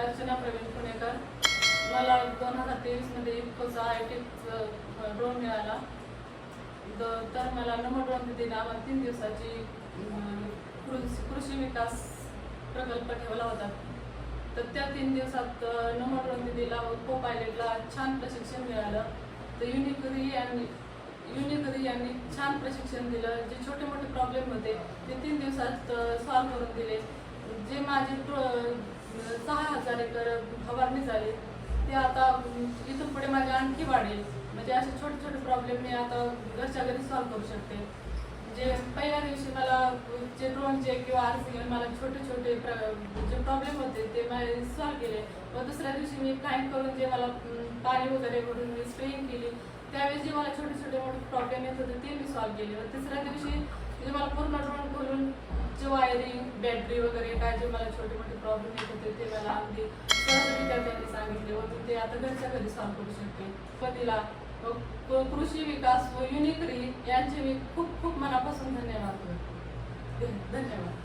अर्चना प्रवीण पुणेकर. मला 2023 मध्ये इफ्कोचा IT drone मिळाला. तर मला नमो ड्रोन दीदीने आम्हाला 3 दिवसाची कृषी विकास प्रकल्प ठेवला होता. तर त्या 3 दिवसात नमो ड्रोन दीदीला को पायलटला छान प्रशिक्षण मिळालं. तर युनिकरी यांनी छान प्रशिक्षण दिलं. जे छोटे मोठे प्रॉब्लेम होते ते 3 दिवसात सॉल्व्ह करून दिले. जे माझे 6000 एकर फवारणी झाली ते आता इथून पुढे माझे आणखी वाढेल. म्हणजे असे छोटे छोटे प्रॉब्लेम मी आता घरच्या घरी सॉल्व्ह करू शकते. जे पहिल्या दिवशी मला जे ड्रोनचे किंवा RCL मला छोटे छोटे जे प्रॉब्लेम होते ते मी सॉल्व्ह केले. व दुसऱ्या दिवशी मी फ्लाईंग करून जे मला पाणी वगैरे भरून मी स्प्रेइंग केली त्यावेळेस जे मला छोटे छोटे मोठे प्रॉब्लेम येत होते ते मी सॉल्व्ह केले. व तिसऱ्या दिवशी जे मला पूर्ण ड्रोन खोलून जे वायरिंग बॅटरी वगैरे काय जे मला छोटे मोठे प्रॉब्लेम येत होते ते मला अगदी सहजरित्या त्यांनी सांगितले व ते आता घरच्या घरी सॉल्व्ह करू शकते. पतीला कृषी विकास व युनिकरी यांचे मी खूप खूप मनापासून धन्यवाद.